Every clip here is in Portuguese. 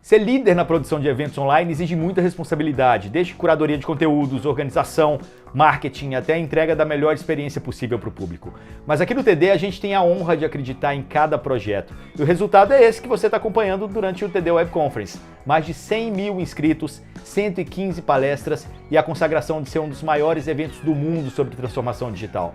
Ser líder na produção de eventos online exige muita responsabilidade, desde curadoria de conteúdos, organização, marketing, até a entrega da melhor experiência possível para o público. Mas aqui no TD a gente tem a honra de acreditar em cada projeto. E o resultado é esse que você está acompanhando durante o TD Web Conference. Mais de 100 mil inscritos, 115 palestras e a consagração de ser um dos maiores eventos do mundo sobre transformação digital.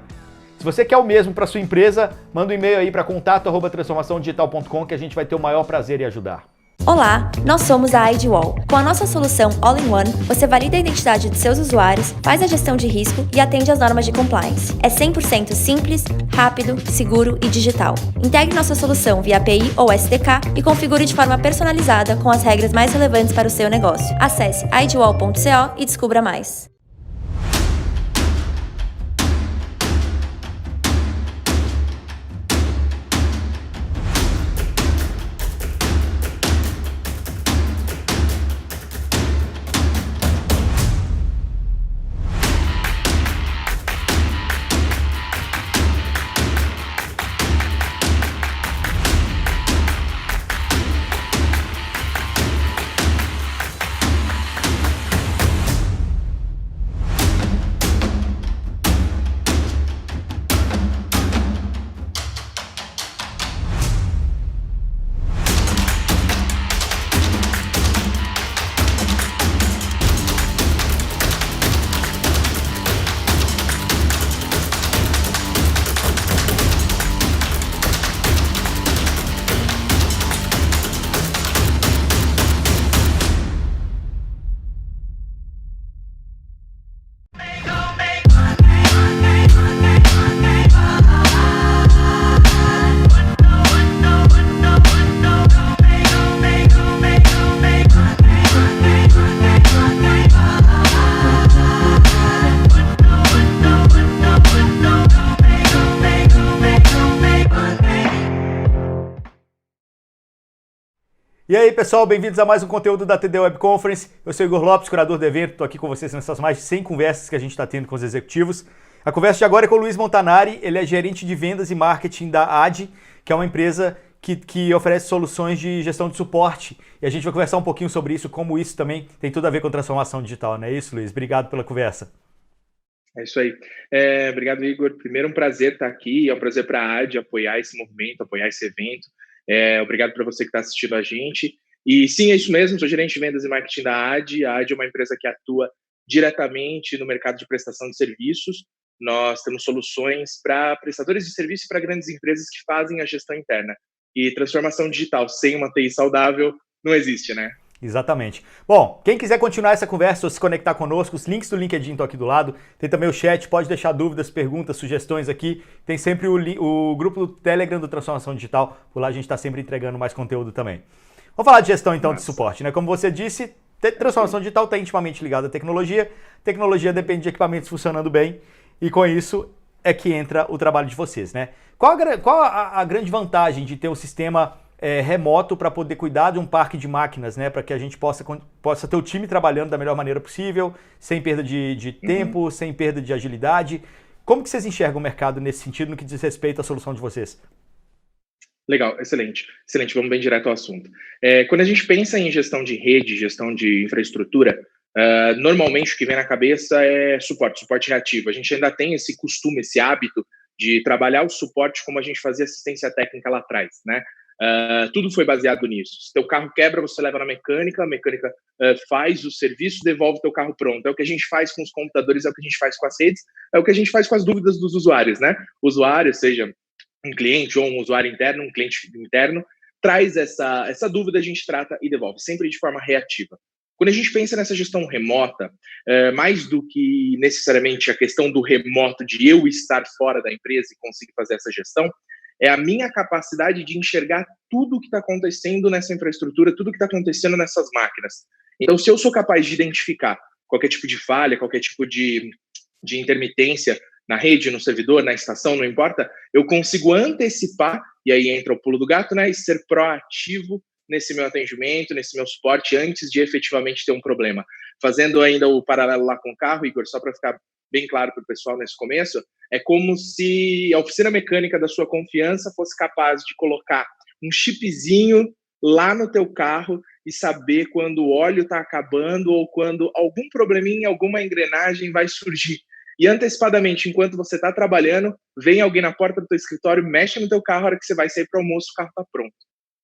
Se você quer o mesmo para sua empresa, manda um e-mail aí para contato@transformaçãodigital.com que a gente vai ter o maior prazer em ajudar. Olá, nós somos a IDWall. Com a nossa solução All-in-One, você valida a identidade de seus usuários, faz a gestão de risco e atende às normas de compliance. É 100% simples, rápido, seguro e digital. Integre nossa solução via API ou SDK e configure de forma personalizada com as regras mais relevantes para o seu negócio. Acesse idwall.co e descubra mais. E aí, pessoal, bem-vindos a mais um conteúdo da TD Web Conference. Eu sou Igor Lopes, curador do evento, estou aqui com vocês nessas mais de 100 conversas que a gente está tendo com os executivos. A conversa de agora é com o Luiz Montanari, ele é gerente de vendas e marketing da AD, que é uma empresa que oferece soluções de gestão de suporte. E a gente vai conversar um pouquinho sobre isso, como isso também tem tudo a ver com transformação digital, não é isso, Luiz? Obrigado pela conversa. É isso aí. Obrigado, Igor. Primeiro, um prazer estar aqui. É um prazer para a AD apoiar esse movimento, apoiar esse evento. Obrigado para você que está assistindo a gente. E sim, é isso mesmo, sou gerente de vendas e marketing da AD. A AD é uma empresa que atua diretamente no mercado de prestação de serviços. Nós temos soluções para prestadores de serviço e para grandes empresas que fazem a gestão interna. E transformação digital sem uma TI saudável não existe, né? Exatamente. Bom, quem quiser continuar essa conversa ou se conectar conosco, os links do LinkedIn estão aqui do lado. Tem também o chat, pode deixar dúvidas, perguntas, sugestões aqui. Tem sempre o grupo do Telegram do Transformação Digital. Por lá a gente está sempre entregando mais conteúdo também. Vamos falar de gestão então de suporte, né? Como você disse, transformação digital está intimamente ligada à tecnologia. Tecnologia depende de equipamentos funcionando bem e com isso é que entra o trabalho de vocês, né? Qual a grande vantagem de ter um sistema remoto para poder cuidar de um parque de máquinas, né? Para que a gente possa ter o time trabalhando da melhor maneira possível, sem perda de tempo, sem perda de agilidade. Como que vocês enxergam o mercado nesse sentido, no que diz respeito à solução de vocês? Legal, excelente. Excelente, vamos bem direto ao assunto. Quando a gente pensa em gestão de rede, gestão de infraestrutura, normalmente o que vem na cabeça é suporte reativo. A gente ainda tem esse costume, esse hábito de trabalhar o suporte como a gente fazia assistência técnica lá atrás, né? Tudo foi baseado nisso. Se teu carro quebra, você leva na mecânica, a mecânica faz o serviço, devolve teu carro pronto. É o que a gente faz com os computadores, é o que a gente faz com as redes, é o que a gente faz com as dúvidas dos usuários, né? O usuário, seja um cliente ou um usuário interno, um cliente interno, traz essa dúvida, a gente trata e devolve, sempre de forma reativa. Quando a gente pensa nessa gestão remota, mais do que necessariamente a questão do remoto, de eu estar fora da empresa e conseguir fazer essa gestão, é a minha capacidade de enxergar tudo o que está acontecendo nessa infraestrutura, tudo o que está acontecendo nessas máquinas. Então, se eu sou capaz de identificar qualquer tipo de falha, qualquer tipo de intermitência na rede, no servidor, na estação, não importa, eu consigo antecipar, e aí entra o pulo do gato, né, e ser proativo nesse meu atendimento, nesse meu suporte, antes de efetivamente ter um problema. Fazendo ainda o paralelo lá com o carro, Igor, só para ficar bem claro para o pessoal nesse começo, é como se a oficina mecânica da sua confiança fosse capaz de colocar um chipzinho lá no teu carro e saber quando o óleo está acabando ou quando algum probleminha, alguma engrenagem vai surgir. E antecipadamente, enquanto você está trabalhando, vem alguém na porta do teu escritório, mexe no teu carro, a hora que você vai sair para o almoço, o carro está pronto.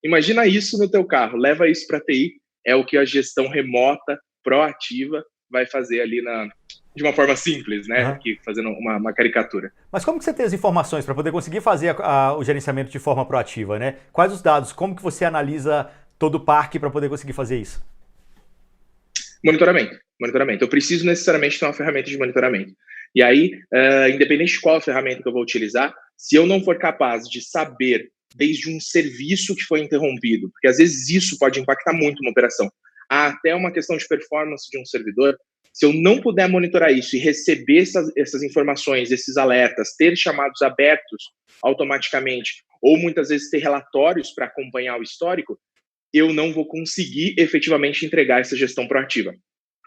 Imagina isso no teu carro, leva isso para a TI, é o que a gestão remota, proativa, vai fazer ali de uma forma simples, né? Aqui, fazendo uma caricatura. Mas como que você tem as informações para poder conseguir fazer o gerenciamento de forma proativa, né? Quais os dados? Como que você analisa todo o parque para poder conseguir fazer isso? Monitoramento. Eu preciso necessariamente ter uma ferramenta de monitoramento. E aí, independente de qual ferramenta que eu vou utilizar, se eu não for capaz de saber desde um serviço que foi interrompido, porque às vezes isso pode impactar muito uma operação, até uma questão de performance de um servidor, se eu não puder monitorar isso e receber essas informações, esses alertas, ter chamados abertos automaticamente, ou muitas vezes ter relatórios para acompanhar o histórico, eu não vou conseguir efetivamente entregar essa gestão proativa.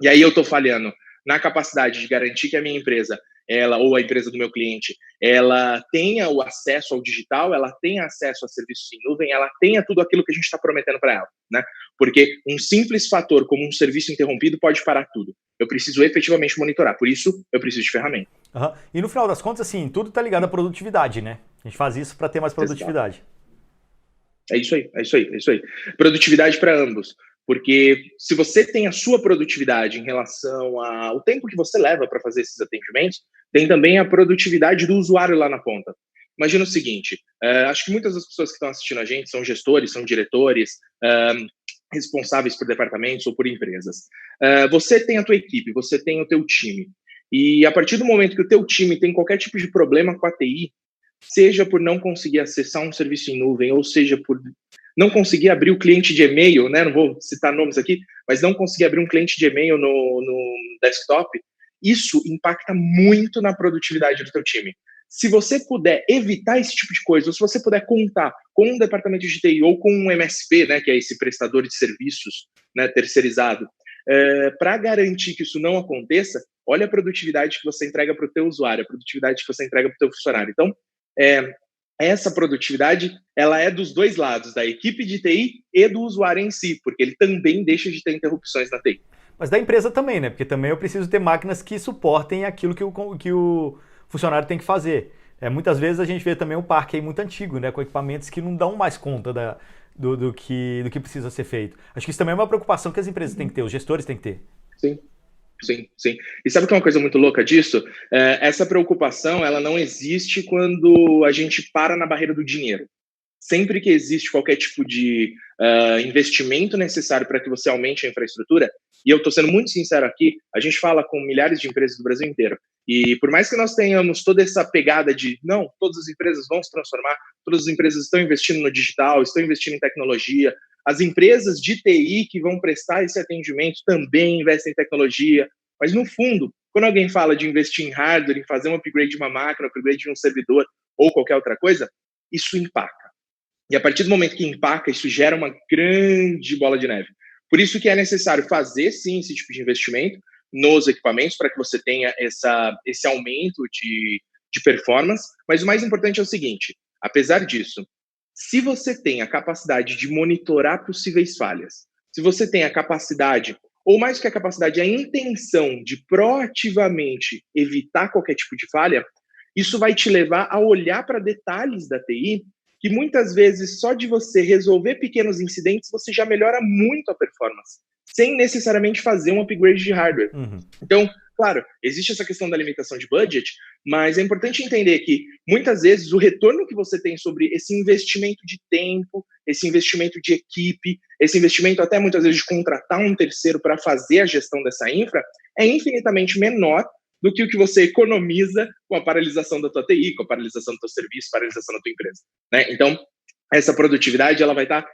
E aí eu estou falhando na capacidade de garantir que a minha empresa, ou a empresa do meu cliente, ela tenha o acesso ao digital, ela tenha acesso a serviços em nuvem, ela tenha tudo aquilo que a gente está prometendo para ela, né? Porque um simples fator como um serviço interrompido pode parar tudo. Eu preciso efetivamente monitorar, por isso eu preciso de ferramenta. E no final das contas, assim, tudo está ligado à produtividade, né? A gente faz isso para ter mais produtividade. É isso aí. Produtividade para ambos. Porque se você tem a sua produtividade em relação ao tempo que você leva para fazer esses atendimentos, tem também a produtividade do usuário lá na ponta. Imagina o seguinte, acho que muitas das pessoas que estão assistindo a gente são gestores, são diretores, responsáveis por departamentos ou por empresas. Você tem a tua equipe, você tem o teu time. E a partir do momento que o teu time tem qualquer tipo de problema com a TI, seja por não conseguir acessar um serviço em nuvem, ou seja por não conseguir abrir o cliente de e-mail, né? Não vou citar nomes aqui, mas não conseguir abrir um cliente de e-mail no desktop, isso impacta muito na produtividade do teu time. Se você puder evitar esse tipo de coisa, ou se você puder contar com um departamento de TI ou com um MSP, né, que é esse prestador de serviços, né, terceirizado, para garantir que isso não aconteça, olha a produtividade que você entrega para o teu usuário, a produtividade que você entrega para o teu funcionário. Então, essa produtividade, ela é dos dois lados, da equipe de TI e do usuário em si, porque ele também deixa de ter interrupções na TI. Mas da empresa também, né? Porque também eu preciso ter máquinas que suportem aquilo que o funcionário tem que fazer. Muitas vezes a gente vê também um parque aí muito antigo, né? Com equipamentos que não dão mais conta do que precisa ser feito. Acho que isso também é uma preocupação que as empresas têm que ter, os gestores têm que ter. Sim. E sabe que é uma coisa muito louca disso? Essa preocupação, ela não existe quando a gente para na barreira do dinheiro. Sempre que existe qualquer tipo de investimento necessário para que você aumente a infraestrutura, e eu estou sendo muito sincero aqui, a gente fala com milhares de empresas do Brasil inteiro, e por mais que nós tenhamos toda essa pegada de, não, todas as empresas vão se transformar, todas as empresas estão investindo no digital, estão investindo em tecnologia, as empresas de TI que vão prestar esse atendimento também investem em tecnologia, mas no fundo, quando alguém fala de investir em hardware, em fazer um upgrade de uma máquina, um upgrade de um servidor ou qualquer outra coisa, isso empaca. E a partir do momento que empaca, isso gera uma grande bola de neve. Por isso que é necessário fazer, sim, esse tipo de investimento nos equipamentos para que você tenha esse aumento de performance, mas o mais importante é o seguinte, apesar disso, se você tem a capacidade de monitorar possíveis falhas, se você tem a capacidade, ou mais que a capacidade, a intenção de proativamente evitar qualquer tipo de falha, isso vai te levar a olhar para detalhes da TI que muitas vezes só de você resolver pequenos incidentes, você já melhora muito a performance, sem necessariamente fazer um upgrade de hardware. Então, claro, existe essa questão da limitação de budget, mas é importante entender que muitas vezes o retorno que você tem sobre esse investimento de tempo, esse investimento de equipe, esse investimento até muitas vezes de contratar um terceiro para fazer a gestão dessa infra, é infinitamente menor do que o que você economiza com a paralisação da tua TI, com a paralisação do teu serviço, paralisação da tua empresa, né? Então, essa produtividade ela vai estar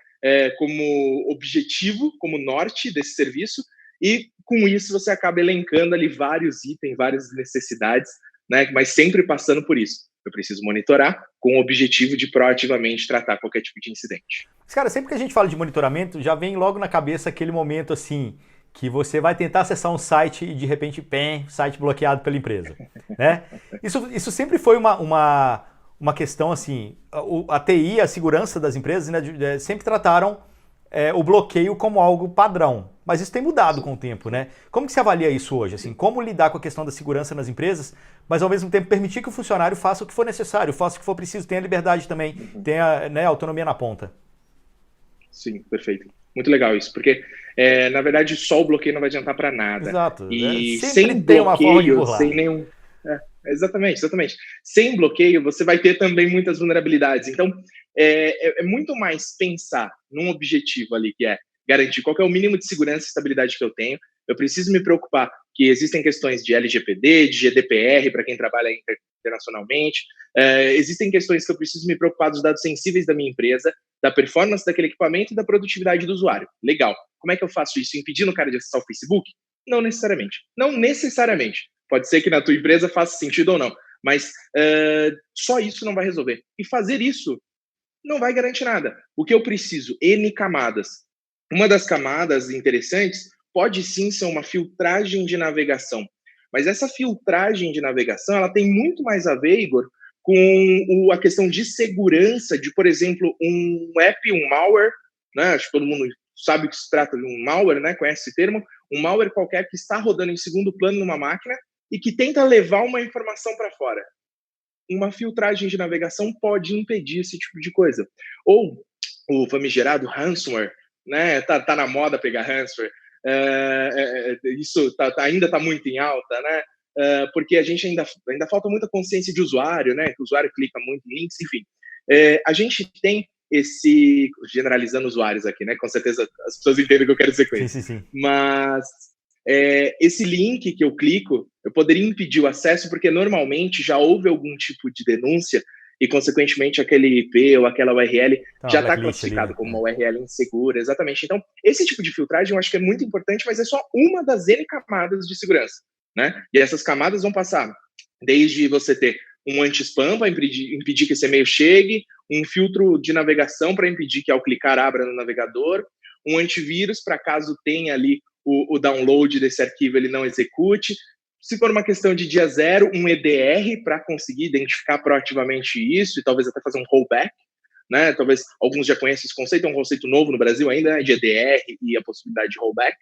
como objetivo, como norte desse serviço, e com isso você acaba elencando ali vários itens, várias necessidades, né? Mas sempre passando por isso. Eu preciso monitorar com o objetivo de proativamente tratar qualquer tipo de incidente. Mas, cara, sempre que a gente fala de monitoramento, já vem logo na cabeça aquele momento assim, que você vai tentar acessar um site e de repente, site bloqueado pela empresa, né? Isso sempre foi uma questão assim, a TI, a segurança das empresas, né, sempre trataram o bloqueio como algo padrão. Mas isso tem mudado com o tempo, né? Como que você avalia isso hoje? Assim, como lidar com a questão da segurança nas empresas, mas ao mesmo tempo permitir que o funcionário faça o que for necessário, faça o que for preciso, tenha liberdade também, tenha, né, autonomia na ponta. Sim, perfeito. Muito legal isso, porque na verdade só o bloqueio não vai adiantar para nada. Exato. E Sempre sem tem uma forma de bloqueio, burlar. sem nenhum. Exatamente, exatamente. Sem bloqueio, você vai ter também muitas vulnerabilidades. Então, é muito mais pensar num objetivo ali, que é garantir qual que é o mínimo de segurança e estabilidade que eu tenho. Eu preciso me preocupar que existem questões de LGPD, de GDPR, para quem trabalha internacionalmente. Existem questões que eu preciso me preocupar dos dados sensíveis da minha empresa, da performance daquele equipamento e da produtividade do usuário. Legal. Como é que eu faço isso? Impedindo o cara de acessar o Facebook? Não necessariamente. Não necessariamente. Pode ser que na tua empresa faça sentido ou não, mas só isso não vai resolver. E fazer isso não vai garantir nada. O que eu preciso? N camadas. Uma das camadas interessantes pode sim ser uma filtragem de navegação, mas essa filtragem de navegação ela tem muito mais a ver, Igor, com a questão de segurança de, por exemplo, um app, um malware, né? Acho que todo mundo sabe o que se trata de um malware, né? Conhece esse termo? Um malware qualquer que está rodando em segundo plano numa máquina e que tenta levar uma informação para fora. Uma filtragem de navegação pode impedir esse tipo de coisa. Ou o famigerado ransomware, né? Tá na moda pegar ransomware. Isso ainda está muito em alta, né? Porque a gente ainda falta muita consciência de usuário, né? Que o usuário clica muito em links, enfim. A gente tem esse, generalizando usuários aqui, né? Com certeza as pessoas entendem o que eu quero dizer com isso. Sim. Mas esse link que eu clico, eu poderia impedir o acesso porque normalmente já houve algum tipo de denúncia e, consequentemente, aquele IP ou aquela URL já está classificado ali, né? Como uma URL insegura, exatamente. Então, esse tipo de filtragem eu acho que é muito importante, mas é só uma das N camadas de segurança, né? E essas camadas vão passar desde você ter um anti-spam para impedir que esse e-mail chegue, um filtro de navegação para impedir que ao clicar abra no navegador, um antivírus para caso tenha ali o download desse arquivo ele não execute. Se for uma questão de dia zero, um EDR para conseguir identificar proativamente isso e talvez até fazer um rollback, né? Talvez alguns já conheçam esse conceito, é um conceito novo no Brasil ainda, né? De EDR e a possibilidade de rollback.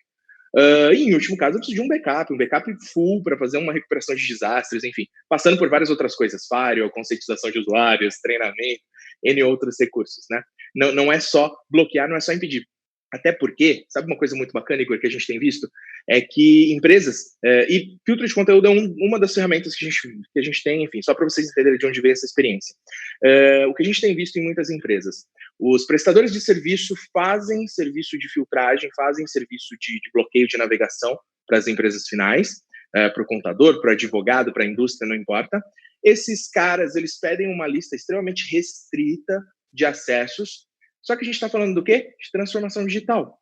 E em último caso, eu preciso de um backup full para fazer uma recuperação de desastres, enfim, passando por várias outras coisas, firewall, conscientização de usuários, treinamento, N outros recursos, né? Não é só bloquear, não é só impedir. Até porque, sabe uma coisa muito bacana, Igor, que a gente tem visto? É que empresas, e filtro de conteúdo é uma das ferramentas que a gente tem, enfim, só para vocês entenderem de onde veio essa experiência. O que a gente tem visto em muitas empresas, os prestadores de serviço fazem serviço de filtragem, fazem serviço de bloqueio de navegação para as empresas finais, para o contador, para o advogado, para a indústria, não importa. Esses caras, eles pedem uma lista extremamente restrita de acessos. Só que a gente está falando do quê? De transformação digital.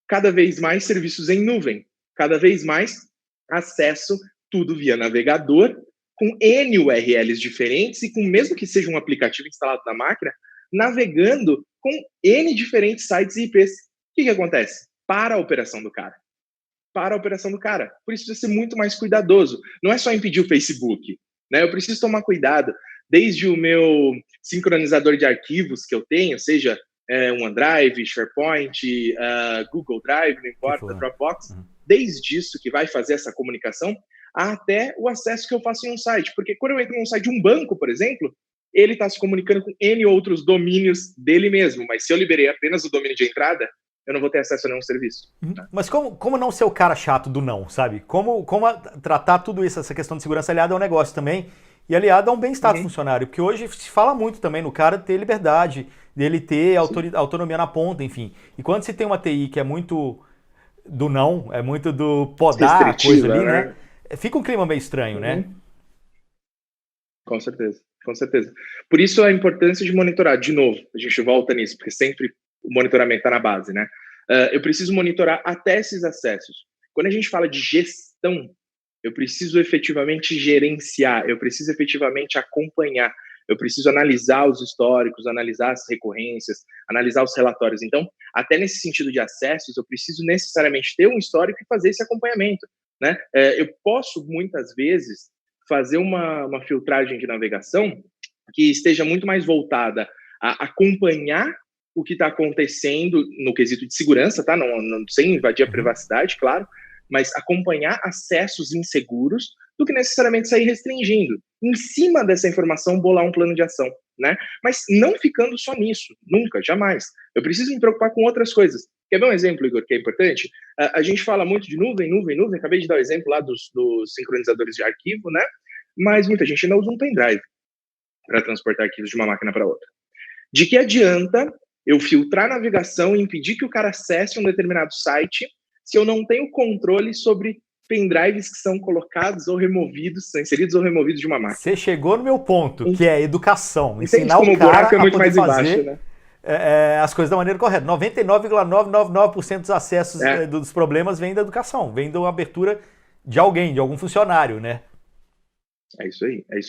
Cada vez mais serviços em nuvem, cada vez mais acesso, tudo via navegador, com N URLs diferentes e com, mesmo que seja um aplicativo instalado na máquina, navegando com N diferentes sites e IPs. O que acontece? Para a operação do cara. Por isso precisa ser muito mais cuidadoso. Não é só impedir o Facebook, né? Eu preciso tomar cuidado. Desde o meu sincronizador de arquivos que eu tenho, seja um OneDrive, SharePoint, Google Drive, não importa, Dropbox, desde isso que vai fazer essa comunicação, até o acesso que eu faço em um site. Porque quando eu entro num site de um banco, por exemplo, ele está se comunicando com N outros domínios dele mesmo, mas se eu liberei apenas o domínio de entrada, eu não vou ter acesso a nenhum serviço. Né? Mas como não ser o cara chato do não, sabe? Como tratar tudo isso, essa questão de segurança aliada ao negócio também, e aliado a um bem-estar do funcionário, porque hoje se fala muito também no cara ter liberdade, dele ter autonomia na ponta, enfim. E quando se tem uma TI que é muito do não, é muito do podar a coisa ali, né? Fica um clima meio estranho, né? Com certeza. Por isso a importância de monitorar. De novo, a gente volta nisso, porque sempre o monitoramento está na base, né? Eu preciso monitorar até esses acessos. Quando a gente fala de gestão, eu preciso efetivamente gerenciar, eu preciso efetivamente acompanhar, eu preciso analisar os históricos, analisar as recorrências, analisar os relatórios. Então, até nesse sentido de acessos, eu preciso necessariamente ter um histórico e fazer esse acompanhamento, né? Eu posso, muitas vezes, fazer uma filtragem de navegação que esteja muito mais voltada a acompanhar o que está acontecendo no quesito de segurança, tá? Não, sem invadir a privacidade, claro, mas acompanhar acessos inseguros do que necessariamente sair restringindo. Em cima dessa informação, bolar um plano de ação, né? Mas não ficando só nisso, nunca, jamais. Eu preciso me preocupar com outras coisas. Quer ver um exemplo, Igor, que é importante? A gente fala muito de nuvem, acabei de dar o exemplo lá dos sincronizadores de arquivo, né? Mas muita gente ainda usa um pendrive para transportar arquivos de uma máquina para outra. De que adianta eu filtrar a navegação e impedir que o cara acesse um determinado site se eu não tenho controle sobre pendrives que são colocados ou removidos, são inseridos ou removidos de uma máquina? Você chegou no meu ponto, que é educação. Entende Ensinar como o cara buraco é muito a poder mais fazer embaixo, né? as coisas da maneira correta. 99,999% dos acessos dos problemas vem da educação, vem da abertura de alguém, de algum funcionário, né? É isso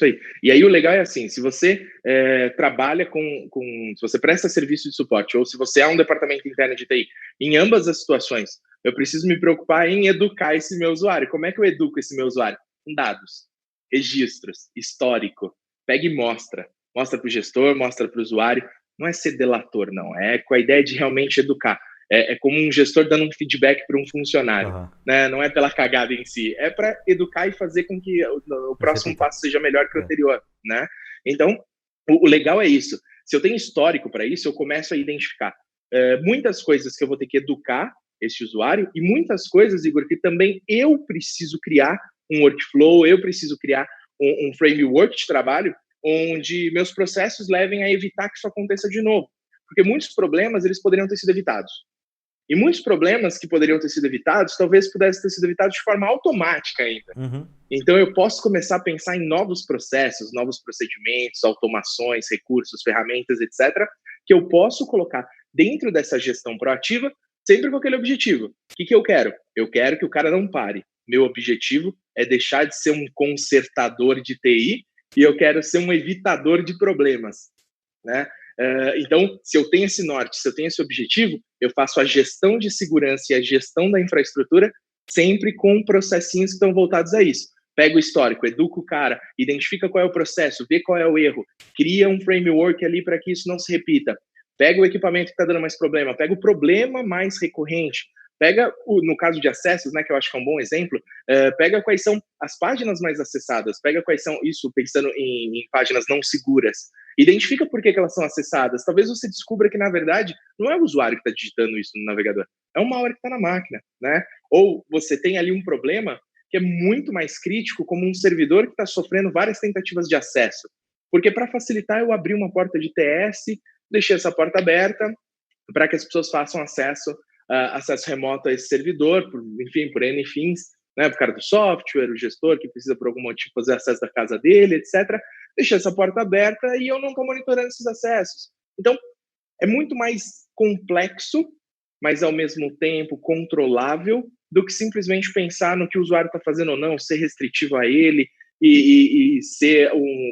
aí. E aí o legal é assim, se você trabalha se você presta serviço de suporte ou se você é um departamento interno de TI, em ambas as situações, eu preciso me preocupar em educar esse meu usuário. Como é que eu educo esse meu usuário? Com dados, registros, histórico. Pega e mostra. Mostra para o gestor, mostra para o usuário. Não é ser delator, não. É com a ideia de realmente educar. É como um gestor dando um feedback para um funcionário, né? Não é pela cagada em si, é para educar e fazer com que o próximo passo seja melhor que o anterior, né? Então, o legal é isso. Se eu tenho histórico para isso, eu começo a identificar muitas coisas que eu vou ter que educar esse usuário e muitas coisas, Igor, que também eu preciso criar um workflow, eu preciso criar um framework de trabalho onde meus processos levem a evitar que isso aconteça de novo. Porque muitos problemas, eles poderiam ter sido evitados. E muitos problemas que poderiam ter sido evitados, talvez pudessem ter sido evitados de forma automática ainda. Uhum. Então, eu posso começar a pensar em novos processos, novos procedimentos, automações, recursos, ferramentas, etc., que eu posso colocar dentro dessa gestão proativa, sempre com aquele objetivo. O que eu quero? Eu quero que o cara não pare. Meu objetivo é deixar de ser um consertador de TI e eu quero ser um evitador de problemas, né? Então, se eu tenho esse norte, se eu tenho esse objetivo, eu faço a gestão de segurança e a gestão da infraestrutura sempre com processinhos que estão voltados a isso. Pega o histórico, educa o cara, identifica qual é o processo, vê qual é o erro, cria um framework ali para que isso não se repita. Pega o equipamento que está dando mais problema, pega o problema mais recorrente, pega, no caso de acessos, né, que eu acho que é um bom exemplo, pega quais são as páginas mais acessadas, pega quais são, isso pensando em páginas não seguras, identifica por que elas são acessadas, talvez você descubra que, na verdade, não é o usuário que está digitando isso no navegador, é um malware que está na máquina, né? Ou você tem ali um problema que é muito mais crítico, como um servidor que está sofrendo várias tentativas de acesso, porque para facilitar eu abri uma porta de TS, deixei essa porta aberta para que as pessoas façam acesso remoto a esse servidor, por N fins, né, por cara do software, o gestor que precisa por algum motivo fazer acesso da casa dele, etc. Deixei essa porta aberta e eu não estou monitorando esses acessos. Então, é muito mais complexo, mas ao mesmo tempo controlável, do que simplesmente pensar no que o usuário está fazendo ou não, ser restritivo a ele e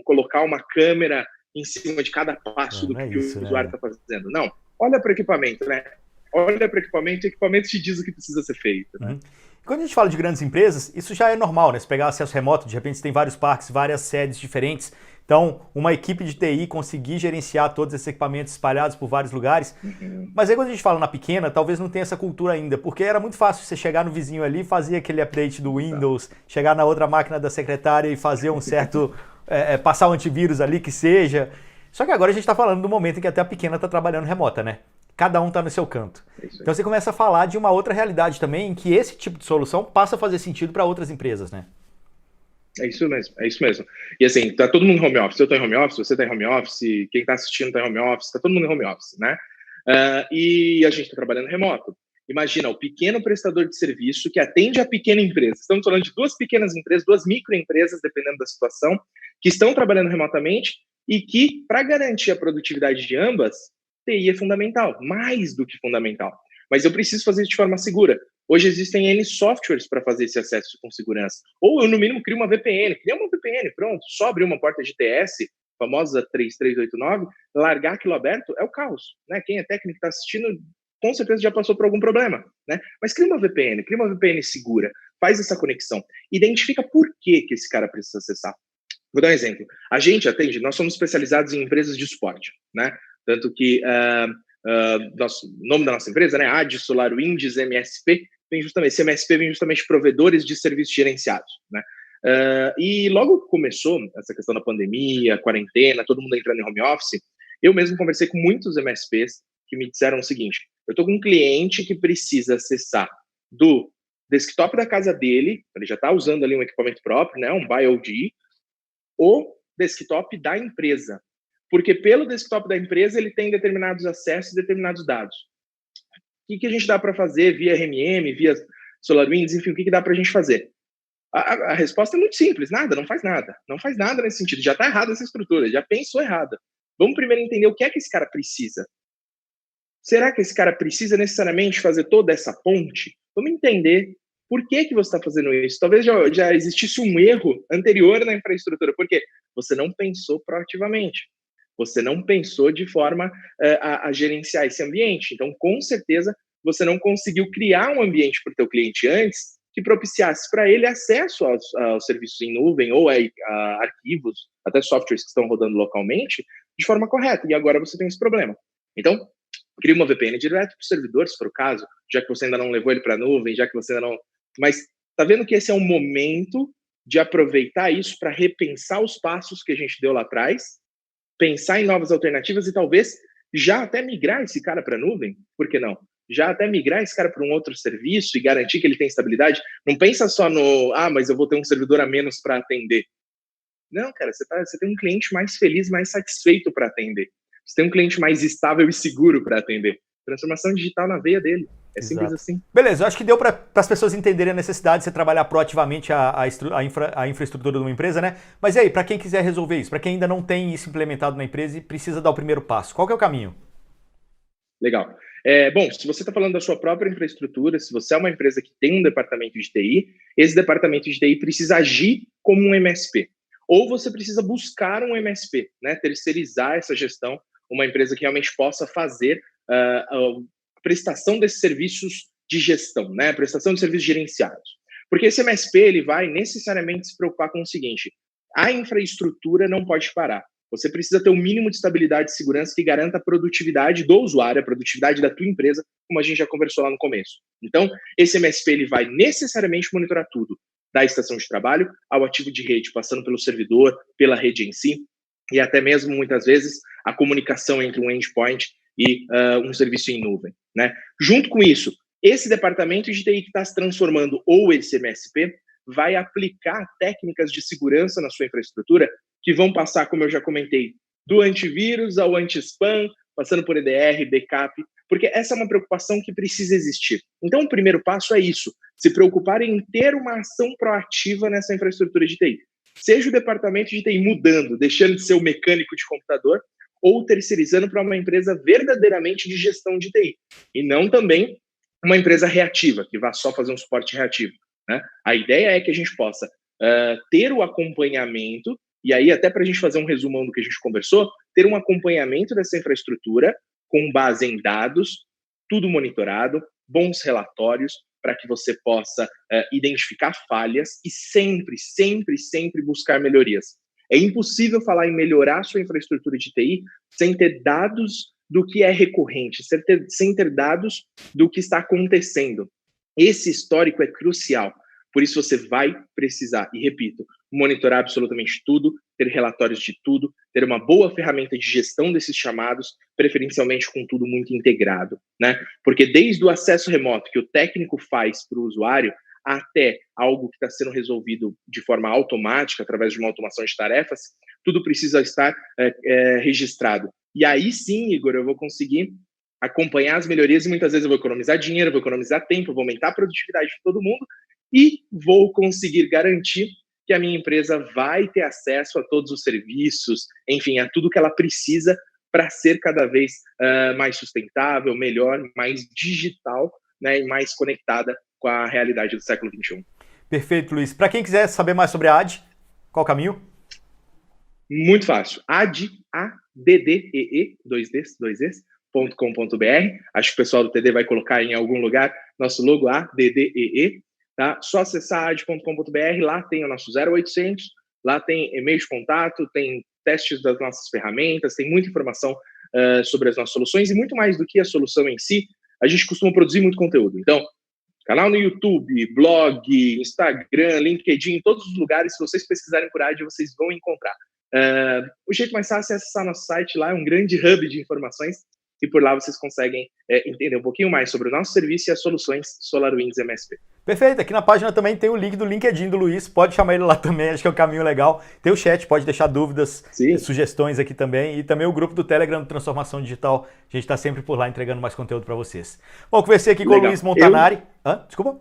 colocar uma câmera em cima de cada passo do que o usuário está fazendo. Não, olha para o equipamento, né? Olha para o equipamento te diz o que precisa ser feito, né? Uhum. Quando a gente fala de grandes empresas, isso já é normal, né? Se pegar acesso remoto, de repente você tem vários parques, várias sedes diferentes. Então, uma equipe de TI conseguir gerenciar todos esses equipamentos espalhados por vários lugares. Uhum. Mas aí quando a gente fala na pequena, talvez não tenha essa cultura ainda, porque era muito fácil você chegar no vizinho ali, fazer aquele update do Windows, chegar na outra máquina da secretária e fazer um certo... passar o antivírus ali, que seja. Só que agora a gente está falando do momento em que até a pequena está trabalhando remota, né? Cada um está no seu canto. Então você começa a falar de uma outra realidade também, em que esse tipo de solução passa a fazer sentido para outras empresas, né? É isso mesmo. E assim, tá todo mundo em home office, eu tô em home office, você tá em home office, quem tá assistindo tá em home office, tá todo mundo em home office, né? E a gente tá trabalhando remoto. Imagina, o pequeno prestador de serviço que atende a pequena empresa. Estamos falando de duas pequenas empresas, duas microempresas, dependendo da situação, que estão trabalhando remotamente e que, para garantir a produtividade de ambas, TI é fundamental, mais do que fundamental. Mas eu preciso fazer isso de forma segura. Hoje existem N softwares para fazer esse acesso com segurança. Ou eu, no mínimo, crio uma VPN. Cria uma VPN, pronto. Só abrir uma porta de TS, famosa 3389, largar aquilo aberto é o caos, né? Quem é técnico está assistindo, com certeza já passou por algum problema, né? Mas cria uma VPN segura, faz essa conexão. Identifica por que esse cara precisa acessar. Vou dar um exemplo. A gente atende, nós somos especializados em empresas de suporte, né? Tanto que nome da nossa empresa, né? AD, SolarWinds, MSP, esse MSP vem justamente provedores de serviços gerenciados, né? E logo que começou essa questão da pandemia, quarentena, todo mundo entrando em home office, eu mesmo conversei com muitos MSPs que me disseram o seguinte: eu estou com um cliente que precisa acessar do desktop da casa dele, ele já está usando ali um equipamento próprio, né, um BYOD, o desktop da empresa, porque pelo desktop da empresa ele tem determinados acessos, determinados dados. O que a gente dá para fazer via RMM, via SolarWinds, enfim, o que dá para a gente fazer? A resposta é muito simples: nada, não faz nada. Não faz nada nesse sentido. Já está errada essa estrutura, já pensou errada. Vamos primeiro entender o que é que esse cara precisa. Será que esse cara precisa necessariamente fazer toda essa ponte? Vamos entender por que você está fazendo isso. Talvez já existisse um erro anterior na infraestrutura, porque você não pensou proativamente. Você não pensou de forma a gerenciar esse ambiente. Então, com certeza, você não conseguiu criar um ambiente para o teu cliente antes que propiciasse para ele acesso aos serviços em nuvem ou a arquivos, até softwares que estão rodando localmente, de forma correta. E agora você tem esse problema. Então, cria uma VPN direto para o servidor, se for o caso, já que você ainda não levou ele para a nuvem, já que você ainda não... Mas tá vendo que esse é um momento de aproveitar isso para repensar os passos que a gente deu lá atrás, pensar em novas alternativas e talvez já até migrar esse cara para a nuvem? Por que não? Já até migrar esse cara para um outro serviço e garantir que ele tem estabilidade. Não pensa só no, mas eu vou ter um servidor a menos para atender. Não, cara, você tem um cliente mais feliz, mais satisfeito para atender. Você tem um cliente mais estável e seguro para atender. Transformação digital na veia dele. É simples assim. Beleza, eu acho que deu para as pessoas entenderem a necessidade de você trabalhar proativamente a infraestrutura de uma empresa, né? Mas e aí, para quem quiser resolver isso, para quem ainda não tem isso implementado na empresa e precisa dar o primeiro passo, qual que é o caminho? Legal. Bom, se você está falando da sua própria infraestrutura, se você é uma empresa que tem um departamento de TI, esse departamento de TI precisa agir como um MSP. Ou você precisa buscar um MSP, né? Terceirizar essa gestão, uma empresa que realmente possa fazer a prestação desses serviços de gestão, né? Prestação de serviços gerenciados. Porque esse MSP ele vai necessariamente se preocupar com o seguinte: a infraestrutura não pode parar. Você precisa ter um mínimo de estabilidade e segurança que garanta a produtividade do usuário, a produtividade da tua empresa, como a gente já conversou lá no começo. Então, esse MSP ele vai necessariamente monitorar tudo, da estação de trabalho ao ativo de rede, passando pelo servidor, pela rede em si, e até mesmo, muitas vezes, a comunicação entre um endpoint e um serviço em nuvem, né? Junto com isso, esse departamento de TI que está se transformando, ou esse MSP, vai aplicar técnicas de segurança na sua infraestrutura que vão passar, como eu já comentei, do antivírus ao anti-spam, passando por EDR, backup, porque essa é uma preocupação que precisa existir. Então, o primeiro passo é isso: se preocupar em ter uma ação proativa nessa infraestrutura de TI. Seja o departamento de TI mudando, deixando de ser o mecânico de computador, ou terceirizando para uma empresa verdadeiramente de gestão de TI, e não também uma empresa reativa, que vá só fazer um suporte reativo, né? A ideia é que a gente possa ter o acompanhamento, e aí até para a gente fazer um resumão do que a gente conversou, ter um acompanhamento dessa infraestrutura com base em dados, tudo monitorado, bons relatórios, para que você possa identificar falhas e sempre, sempre, sempre buscar melhorias. É impossível falar em melhorar a sua infraestrutura de TI sem ter dados do que é recorrente, sem ter dados do que está acontecendo. Esse histórico é crucial. Por isso você vai precisar, e repito, monitorar absolutamente tudo, ter relatórios de tudo, ter uma boa ferramenta de gestão desses chamados, preferencialmente com tudo muito integrado, né? Porque desde o acesso remoto que o técnico faz para o usuário, até algo que está sendo resolvido de forma automática, através de uma automação de tarefas, tudo precisa estar registrado. E aí sim, Igor, eu vou conseguir acompanhar as melhorias e muitas vezes eu vou economizar dinheiro, vou economizar tempo, vou aumentar a produtividade de todo mundo e vou conseguir garantir que a minha empresa vai ter acesso a todos os serviços, enfim, a tudo que ela precisa para ser cada vez mais sustentável, melhor, mais digital, né, e mais conectada com a realidade do século XXI. Perfeito, Luiz. Para quem quiser saber mais sobre a AD, qual o caminho? Muito fácil. ADDEE, 2Ds.com.br. Acho que o pessoal do TD vai colocar em algum lugar nosso logo ADDEE. Tá? Só acessar ad.com.br, lá tem o nosso 0800, lá tem e-mail de contato, tem testes das nossas ferramentas, tem muita informação sobre as nossas soluções, e muito mais do que a solução em si, a gente costuma produzir muito conteúdo. Então, canal no YouTube, blog, Instagram, LinkedIn, todos os lugares, se vocês pesquisarem por AD, vocês vão encontrar. O jeito mais fácil é acessar nosso site lá, é um grande hub de informações, e por lá vocês conseguem entender um pouquinho mais sobre o nosso serviço e as soluções SolarWinds MSP. Perfeito, aqui na página também tem o link do LinkedIn do Luiz, pode chamar ele lá também, acho que é um caminho legal. Tem o chat, pode deixar dúvidas, sugestões aqui também, e também o grupo do Telegram do Transformação Digital, a gente está sempre por lá entregando mais conteúdo para vocês. Bom, conversei aqui com o Luiz Montanari. Desculpa.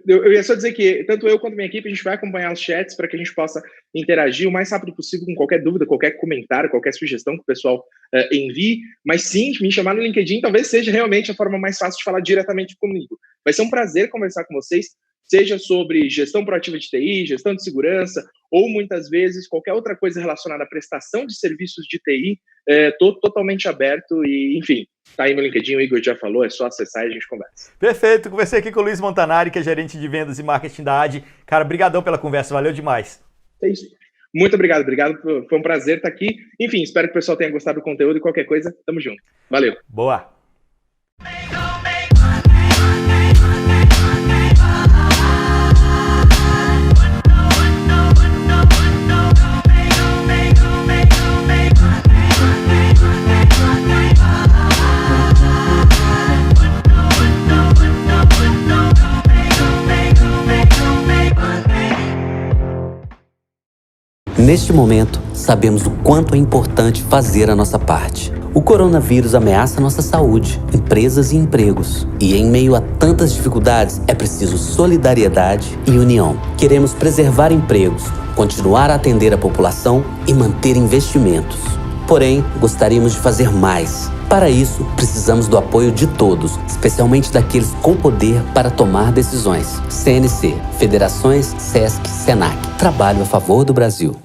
Eu ia só dizer que tanto eu quanto minha equipe, a gente vai acompanhar os chats para que a gente possa interagir o mais rápido possível com qualquer dúvida, qualquer comentário, qualquer sugestão que o pessoal envie. Mas sim, me chamar no LinkedIn talvez seja realmente a forma mais fácil de falar diretamente comigo. Vai ser um prazer conversar com vocês, seja sobre gestão proativa de TI, gestão de segurança, ou muitas vezes qualquer outra coisa relacionada à prestação de serviços de TI. Estou totalmente aberto e, enfim, tá aí no LinkedIn, o Igor já falou, é só acessar e a gente conversa. Perfeito, conversei aqui com o Luiz Montanari, que é gerente de vendas e marketing da AD. Cara, brigadão pela conversa, valeu demais. É isso. Muito obrigado, foi um prazer estar aqui. Enfim, espero que o pessoal tenha gostado do conteúdo e qualquer coisa, tamo junto. Valeu. Boa. Neste momento, sabemos o quanto é importante fazer a nossa parte. O coronavírus ameaça nossa saúde, empresas e empregos. E em meio a tantas dificuldades, é preciso solidariedade e união. Queremos preservar empregos, continuar a atender a população e manter investimentos. Porém, gostaríamos de fazer mais. Para isso, precisamos do apoio de todos, especialmente daqueles com poder para tomar decisões. CNC, federações, SESC, SENAC. Trabalho a favor do Brasil.